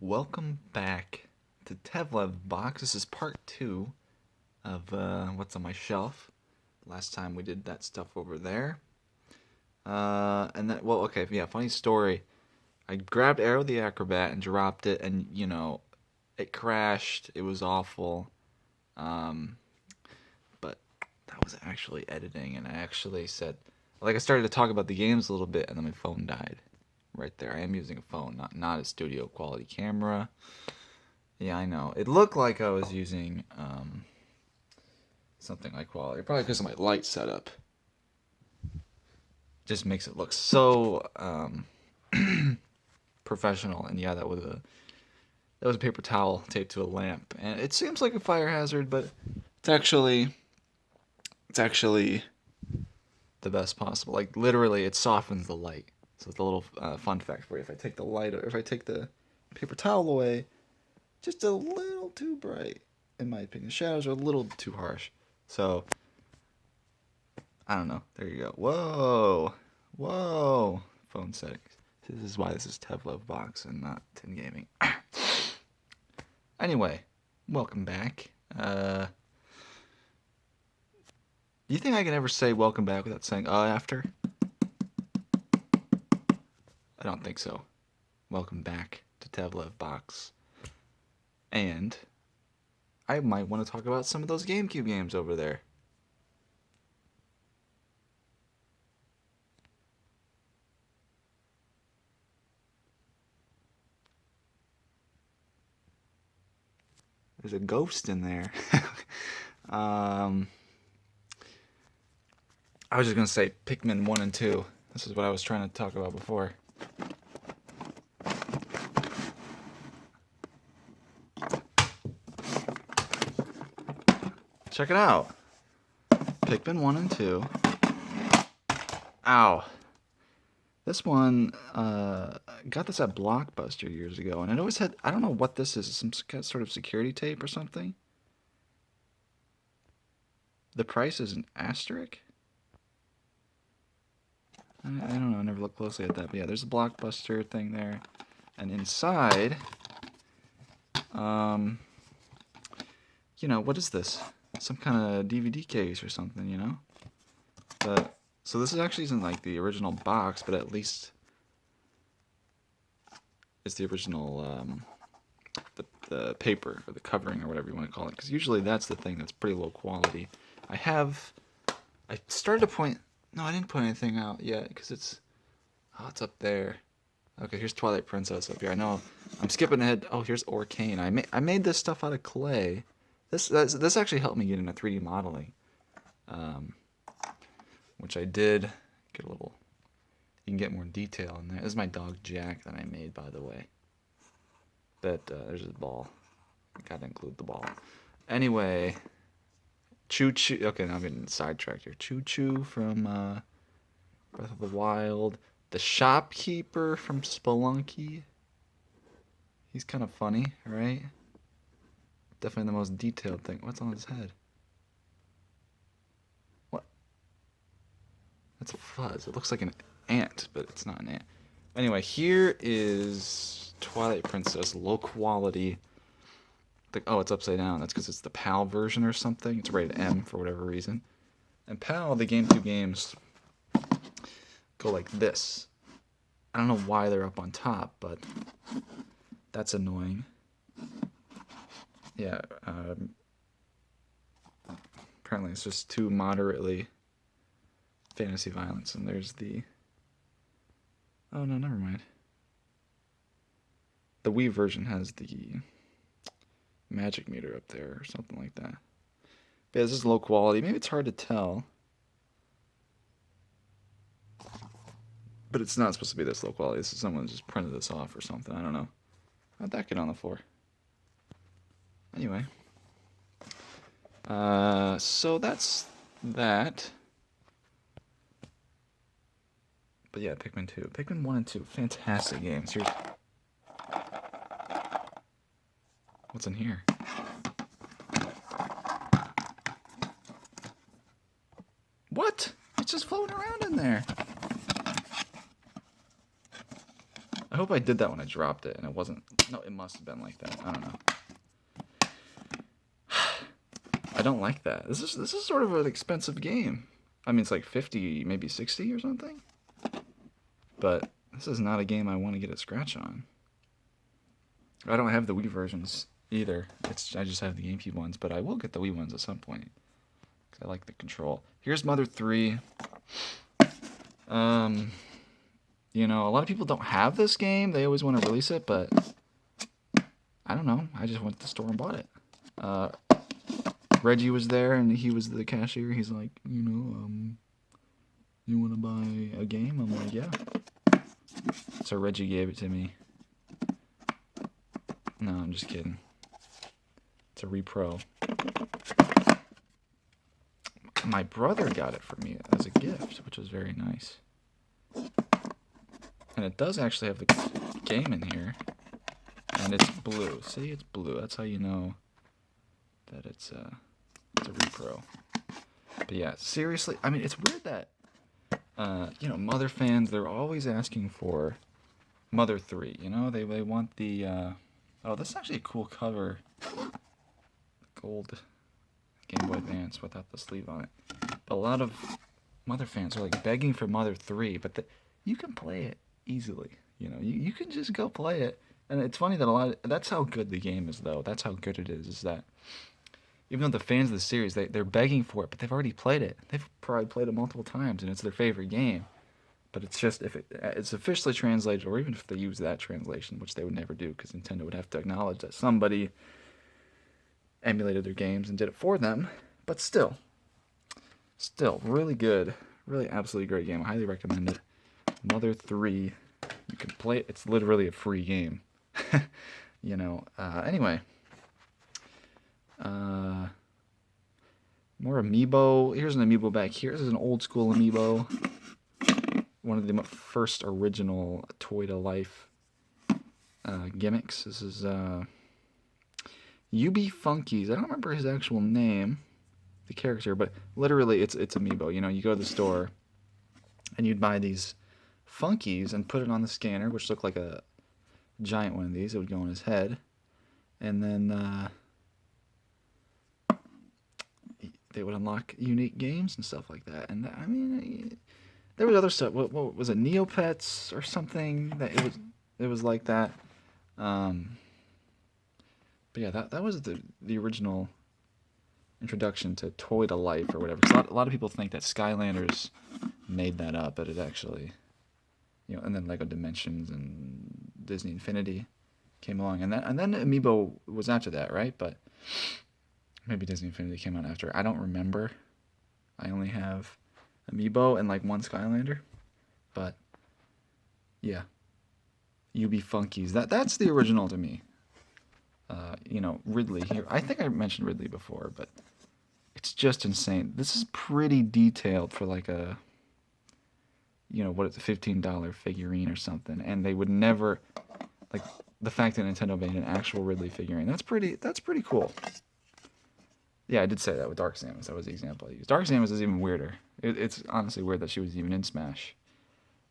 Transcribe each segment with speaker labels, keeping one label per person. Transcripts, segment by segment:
Speaker 1: Welcome back to Tevlev Box. This is part 2 of what's on my shelf. Last time we did that stuff over there. Funny story. I grabbed Arrow the Acrobat and dropped it, and, it crashed. It was awful. But that was actually editing, and I actually said, I started to talk about the games a little bit, and then my phone died. Right there. I am using a phone, not a studio quality camera. Yeah, I know. It looked like I was using something like quality. Probably because of my light setup. Just makes it look so professional. And yeah, that was a paper towel taped to a lamp. And it seems like a fire hazard, but it's actually the best possible. Like literally, it softens the light. So it's a little fun fact for you. If I take the paper towel away, just a little too bright, in my opinion. The shadows are a little too harsh. So, I don't know. There you go. Whoa. Phone settings. This is why this is Tevlev Box and not Tin Gaming. Anyway, welcome back. Do you think I can ever say welcome back without saying after? I don't think so. Welcome back to Tevlev Box. And I might want to talk about some of those GameCube games over there. There's a ghost in there. I was just going to say Pikmin 1 and 2. This is what I was trying to talk about before. Check it out. Pikmin 1 and 2. Ow. This one, got this at Blockbuster years ago, and it always had, I don't know what this is, some sort of security tape or something. The price is an asterisk? I don't know, I never looked closely at that, but yeah, there's a Blockbuster thing there. And inside, what is this? Some kind of DVD case or something, But so this actually isn't like the original box, but at least it's the original the paper or the covering or whatever you want to call it. Because usually that's the thing that's pretty low quality. I started to point. No, I didn't point anything out yet because it's up there. Okay, here's Twilight Princess up here. I know I'm skipping ahead. Oh, here's Orcane. I made this stuff out of clay. This actually helped me get into 3D modeling, which I did get a little. You can get more detail in there. This is my dog Jack that I made, by the way. But there's his ball. I gotta include the ball. Anyway, Choo Choo. Okay, now I'm getting sidetracked here. Choo Choo from Breath of the Wild. The shopkeeper from Spelunky. He's kind of funny, right? Definitely the most detailed thing. What's on his head? What? That's a fuzz. It looks like an ant, but it's not an ant. Anyway, here is Twilight Princess, low quality. It's upside down. That's because it's the PAL version or something. It's rated M for whatever reason. And PAL, the GameCube games, go like this. I don't know why they're up on top, but that's annoying. Yeah, apparently it's just too moderately fantasy violence, and there's the... Oh, no, never mind. The Wii version has the magic meter up there, or something like that. But yeah, this is low quality. Maybe it's hard to tell. But it's not supposed to be this low quality. This is someone just printed this off or something. I don't know. How'd that get on the floor? Anyway. So that's that. But yeah, Pikmin 2. Pikmin 1 and 2. Fantastic games. Here's... What's in here? What? It's just floating around in there. I hope hope I did that when I dropped it, and it wasn't. No, it must have been like that. I don't know. I don't like that. This is sort of an expensive game. I mean, it's like 50, maybe 60 or something. But this is not a game I want to get a scratch on. I don't have the Wii versions either. I just have the GameCube ones, but I will get the Wii ones at some point. Cause I like the control. Here's Mother 3. You know, a lot of people don't have this game. They always want to release it, but I don't know. I just went to the store and bought it. Reggie was there, and he was the cashier. He's like, you want to buy a game? I'm like, yeah. So Reggie gave it to me. No, I'm just kidding. It's a repro. My brother got it for me as a gift, which was very nice. And it does actually have the game in here. And it's blue. See, it's blue. That's how you know that it's a repro. But yeah, seriously, I mean, it's weird that, you know, Mother fans, they're always asking for Mother 3, you know? They want the, oh, this is actually a cool cover. Gold Game Boy Advance without the sleeve on it. But a lot of Mother fans are like begging for Mother 3, but you can play it easily, you know? You can just go play it. And it's funny that that's how good the game is, though. That's how good it is that even though the fans of the series, they're begging for it, but they've already played it. They've probably played it multiple times, and it's their favorite game. But it's just, if it's officially translated, or even if they use that translation, which they would never do, because Nintendo would have to acknowledge that somebody emulated their games and did it for them. But still, really good. Really absolutely great game. I highly recommend it. Mother 3, you can play it. It's literally a free game. You know, anyway. More Amiibo. Here's an Amiibo back here. This is an old school Amiibo. One of the first original Toy to Life gimmicks. This is UB Funkies. I don't remember his actual name, the character, but literally it's Amiibo. You know, you go to the store and you'd buy these Funkies and put it on the scanner, which looked like a giant one of these. It would go on his head, and then they would unlock unique games and stuff like that. And I mean, there was other stuff. What was it, Neopets or something? That it was like that. But yeah, that was the original introduction to Toy to Life or whatever. 'Cause a lot of people think that Skylanders made that up, but it actually, you know, and then Lego Dimensions and Disney Infinity came along, and then Amiibo was after that, right? But maybe Disney Infinity came out after. I don't remember. I only have Amiibo and like one Skylander. But yeah, UB Funkies. That's the original to me. You know, Ridley here. I think I mentioned Ridley before, but it's just insane. This is pretty detailed for like a, you know, what it's a $15 figurine or something, and they would never, like, the fact that Nintendo made an actual Ridley figurine. That's pretty cool. Yeah, I did say that with Dark Samus. That was the example I used. Dark Samus is even weirder. It's honestly weird that she was even in Smash.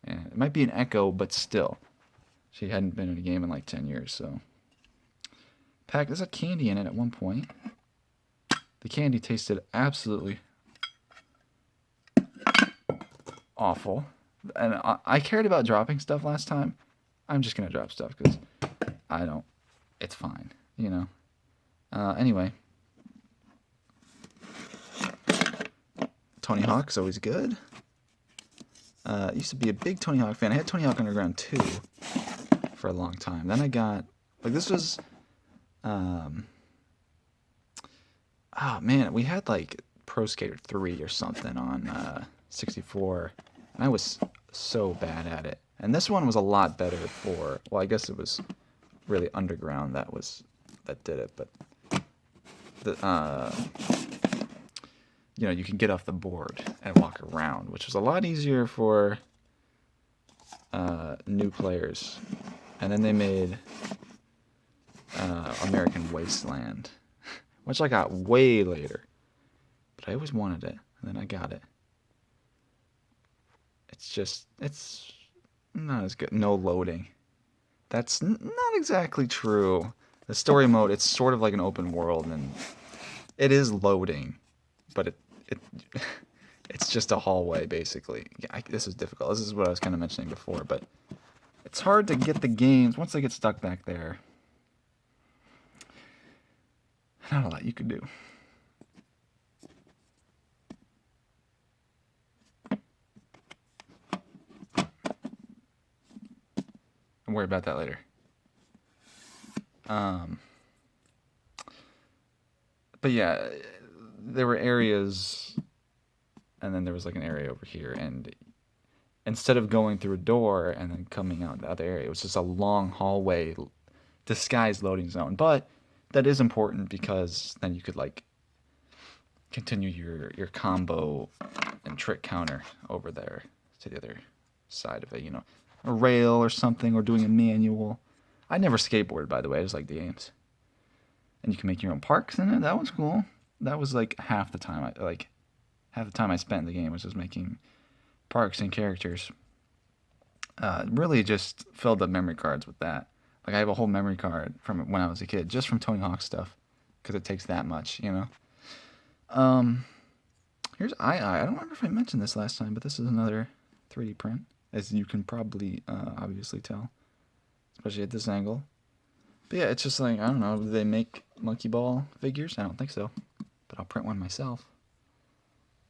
Speaker 1: And it might be an Echo, but still, she hadn't been in a game in like 10 years. So, there's a candy in it at one point. The candy tasted absolutely awful. And I cared about dropping stuff last time. I'm just gonna drop stuff because I don't. It's fine, you know. Anyway. Tony Hawk's always good. Used to be a big Tony Hawk fan. I had Tony Hawk Underground 2 for a long time. Then I got, like, this was, oh man, we had like Pro Skater 3 or something on 64, and I was so bad at it. And this one was a lot better for, well, I guess it was really Underground that did it, but you know, you can get off the board and walk around, which was a lot easier for new players. And then they made American Wasteland, which I got way later. But I always wanted it, and then I got it. It's not as good. No loading. That's not exactly true. The story mode, it's sort of like an open world, and it is loading, but it it's just a hallway, basically. Yeah, this is difficult. This is what I was kind of mentioning before, but it's hard to get the games once they get stuck back there. Not a lot you could do. I'll worry about that later. But yeah, there were areas, and then there was like an area over here, and instead of going through a door and then coming out the other area, it was just a long hallway, disguised loading zone. But that is important because then you could like continue your combo and trick counter over there to the other side of it, you know, a rail or something, or doing a manual. I never skateboarded, by the way. I just like the games. And you can make your own parks in it. That was cool. That was like half the time I spent in the game was just making parks and characters. Really just filled up memory cards with that. Like I have a whole memory card from when I was a kid, just from Tony Hawk stuff, because it takes that much, you know. Here's II. I don't remember if I mentioned this last time, but this is another 3D print, as you can probably obviously tell, especially at this angle. But yeah, it's just like, I don't know, do they make Monkey Ball figures? I don't think so, but I'll print one myself.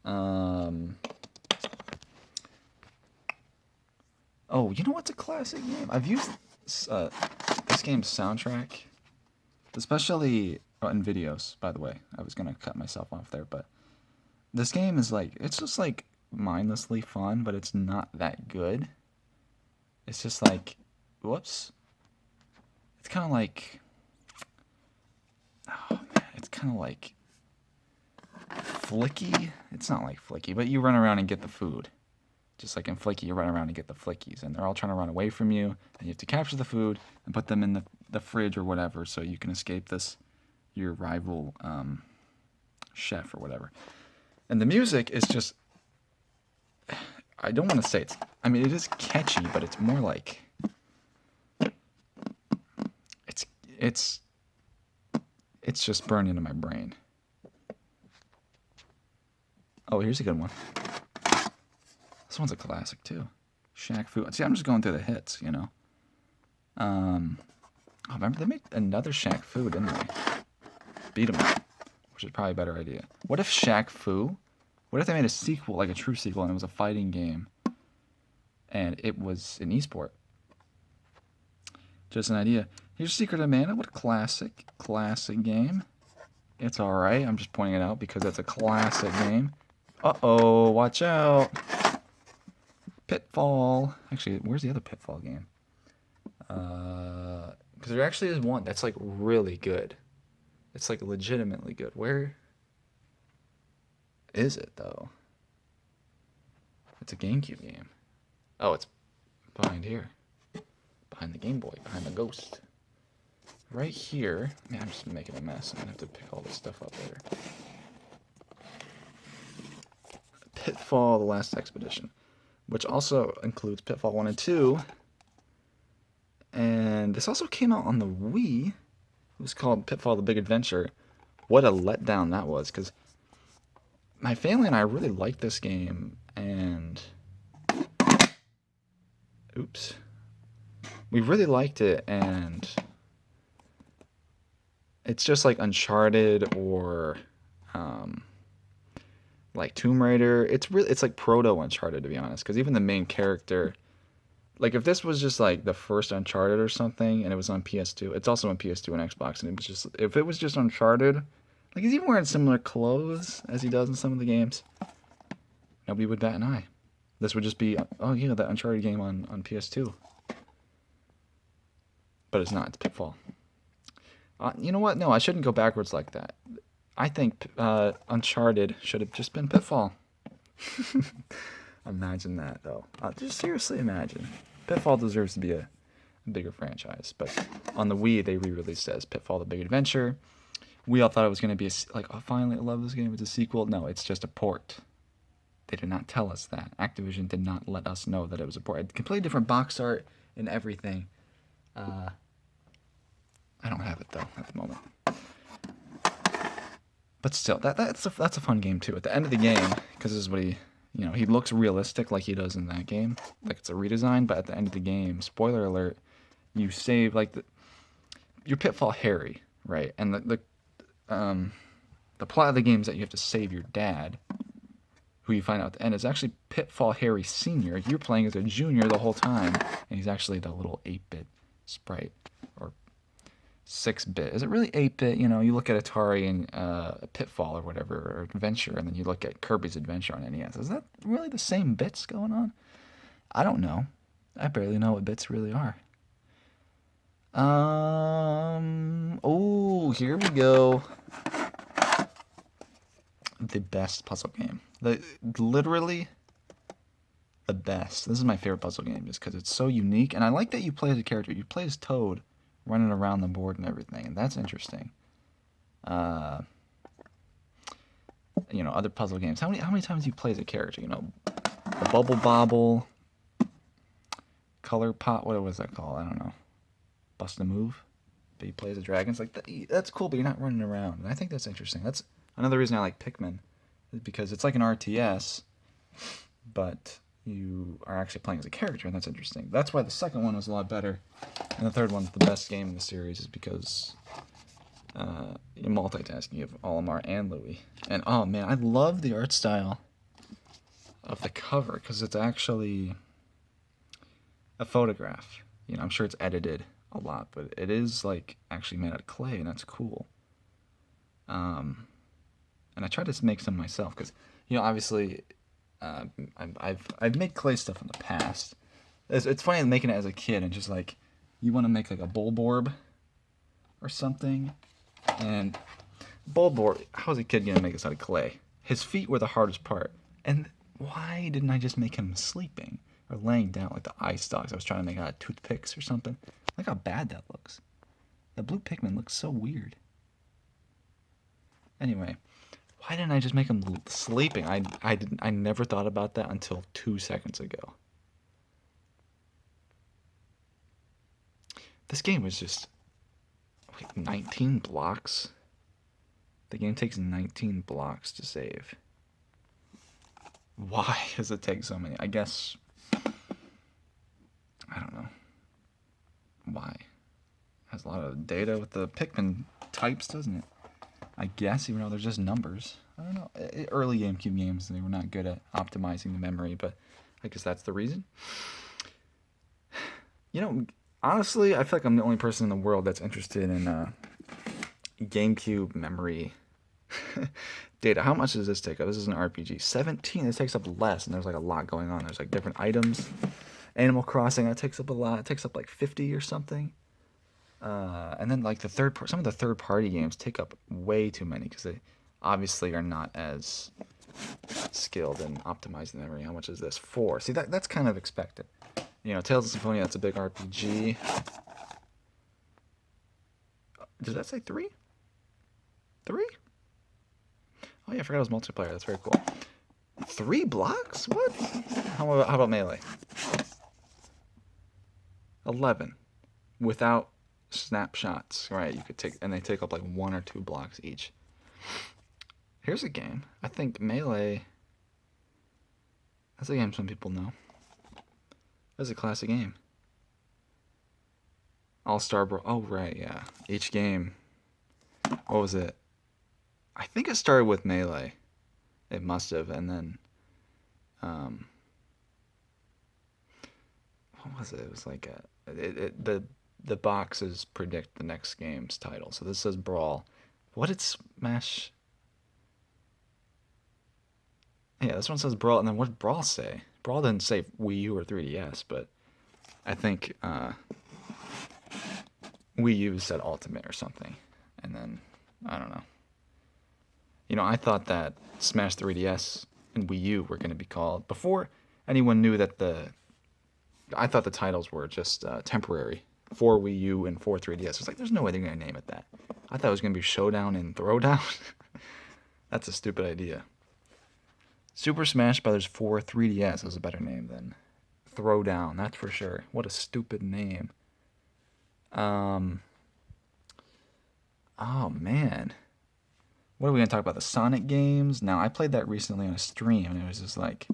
Speaker 1: Oh, you know what's a classic game? I've used this game's soundtrack, especially in videos, by the way. I was going to cut myself off there, but this game is like, it's just like mindlessly fun, but it's not that good. It's just like, whoops. It's kind of like, oh man, it's kind of like Flicky. It's not like Flicky, but you run around and get the food. Just like in Flicky, you run around and get the Flickies, and they're all trying to run away from you, and you have to capture the food and put them in the fridge or whatever, so you can escape your rival chef or whatever. And the music is just, I don't want to say I mean, it is catchy, but it's more like, it's just burned into my brain. Oh, here's a good one. This one's a classic too. Shaq Fu. See, I'm just going through the hits, you know. Oh, remember they made another Shaq Fu, didn't they? Beat 'em up, which is probably a better idea. What if Shaq Fu? What if they made a sequel, like a true sequel, and it was a fighting game, and it was an esport? Just an idea. Here's Secret of Mana. What a classic game. It's alright. I'm just pointing it out because it's a classic game. Uh-oh, watch out. Pitfall. Actually, where's the other Pitfall game? Because there actually is one that's like really good. It's like legitimately good. Where is it though? It's a GameCube game. Oh, it's behind here. Behind the Game Boy. Behind the Ghost. Right here. Man, I'm just making a mess. I'm going to have to pick all this stuff up later. Pitfall the Last Expedition, which also includes Pitfall 1 and 2. And this also came out on the Wii. It was called Pitfall the Big Adventure. What a letdown that was, because my family and I really liked this game, and oops. We really liked it, and it's just like Uncharted or like Tomb Raider. It's like proto Uncharted, to be honest, because even the main character, like if this was just like the first Uncharted or something and it was on PS2, it's also on PS2 and Xbox, and it was just, if it was just Uncharted, like he's even wearing similar clothes as he does in some of the games, nobody would bat an eye. This would just be, oh yeah, that Uncharted game on PS2. But it's not, it's Pitfall. You know what? No, I shouldn't go backwards like that. I think Uncharted should have just been Pitfall. Imagine that, though. Just seriously imagine. Pitfall deserves to be a bigger franchise. But on the Wii, they re-released it as Pitfall the Big Adventure. We all thought it was going to be like, oh, finally, I love this game. It's a sequel. No, it's just a port. They did not tell us that. Activision did not let us know that it was a port. A completely different box art and everything. I don't have it though at the moment. But still, that's a fun game too. At the end of the game, because this is what he looks realistic like he does in that game, like it's a redesign. But at the end of the game, spoiler alert, you save like your Pitfall Harry, right? And the plot of the game is that you have to save your dad, who you find out at the end is actually Pitfall Harry Senior. You're playing as a junior the whole time, and he's actually the little 8-bit sprite or 6-bit. Is it really 8-bit? You look at Atari and Pitfall or whatever, or Adventure, and then you look at Kirby's Adventure on NES. Is that really the same bits going on? I don't know. I barely know what bits really are. Oh, here we go. The best puzzle game. Literally the best. This is my favorite puzzle game just because it's so unique. And I like that you play as a character. You play as Toad running around the board and everything. And that's interesting. Other puzzle games. How many times do you play as a character? The Bubble Bobble, Color Pot, what was that called? I don't know. Bust a Move. But you play as a dragon. It's like, that's cool, but you're not running around. And I think that's interesting. That's another reason I like Pikmin, is because it's like an RTS, but you are actually playing as a character, and that's interesting. That's why the second one was a lot better, and the third one's the best game in the series, is because you're multitasking. You have Olimar and Louie. And oh man, I love the art style of the cover, because it's actually a photograph. I'm sure it's edited a lot, but it is like actually made out of clay, and that's cool. And I tried to make some myself because, obviously, I've made clay stuff in the past. It's funny making it as a kid and just like, you want to make like a Bulborb or something, and Bulborb, how is a kid gonna make this out of clay? His feet were the hardest part, and why didn't I just make him sleeping or laying down like the eye stalks I was trying to make out of toothpicks or something? Look how bad that looks. The blue Pikmin looks so weird. Anyway, why didn't I just make him sleeping? I never thought about that until 2 seconds ago. This game was just 19 blocks. The game takes 19 blocks to save. Why does it take so many? I guess, I don't know why. It has a lot of data with the Pikmin types, doesn't it? I guess, even though they're just numbers. I don't know. Early GameCube games, they were not good at optimizing the memory, but I guess that's the reason. Honestly, I feel like I'm the only person in the world that's interested in GameCube memory data. How much does this take up? This is an RPG. 17. This takes up less, and there's like a lot going on. There's like different items. Animal Crossing, that takes up a lot. It takes up like 50 or something. And then like some of the third-party games take up way too many because they obviously are not as skilled in optimizing the memory. How much is this? 4. See, that's kind of expected. Tales of Symphonia, that's a big RPG. Does that say 3? 3? Oh yeah, I forgot it was multiplayer. That's very cool. 3 blocks? What? How about Melee? 11. Without snapshots, right? You could take, and they take up like 1 or 2 blocks each. Here's a game. I think Melee. That's a game some people know. That's a classic game. All-Star Brawl. Oh right, yeah. Each game. What was it? I think it started with Melee. It must have, and then what was it? It was like the boxes predict the next game's title. So this says Brawl. What did Smash? Yeah, this one says Brawl, and then what did Brawl say? Brawl didn't say Wii U or 3DS, but I think Wii U said Ultimate or something. And then, I don't know. I thought that Smash 3DS and Wii U were going to be called, before anyone knew that I thought the titles were just temporary for Wii U and for 3DS. It's like, there's no way they're going to name it that. I thought it was going to be Showdown and Throwdown. That's a stupid idea. Super Smash Bros. 4 3DS is a better name than Throwdown, that's for sure. What a stupid name. Oh man, what are we gonna talk about? The Sonic games? Now I played that recently on a stream, and it was just like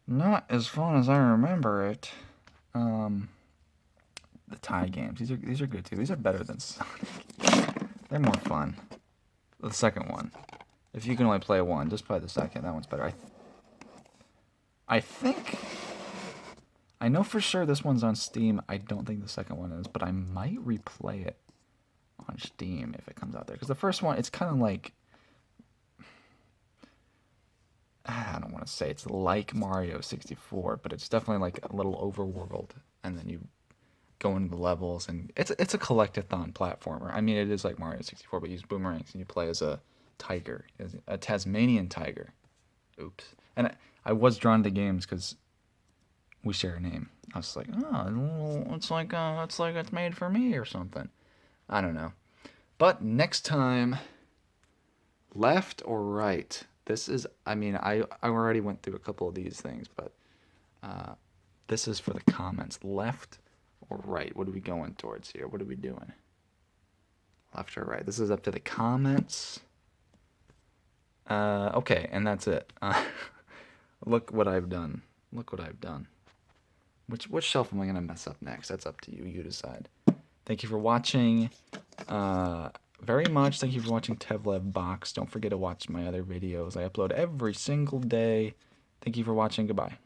Speaker 1: not as fun as I remember it. The tie games. These are good too. These are better than Sonic. They're more fun. The second one. If you can only play one, just play the second. That one's better. I think. I know for sure this one's on Steam. I don't think the second one is, but I might replay it on Steam if it comes out there. Because the first one, it's kind of like. I don't want to say it's like Mario 64, but it's definitely like a little overworld, and then you go into the levels, and it's a collectathon platformer. I mean, it is like Mario 64, but you use boomerangs, and you play as a tiger, as a Tasmanian tiger. Oops. And I was drawn to games because we share a name. I was like, oh, it's like it's made for me or something. I don't know. But next time, left or right? This is, I mean, I already went through a couple of these things, but this is for the comments. Left or right? What are we going towards here? What are we doing? Left or right? This is up to the comments. Okay, and that's it. Look what I've done. Look what I've done. Which shelf am I going to mess up next? That's up to you. You decide. Thank you for watching. Very much. Thank you for watching Tevlev Box. Don't forget to watch my other videos. I upload every single day. Thank you for watching. Goodbye.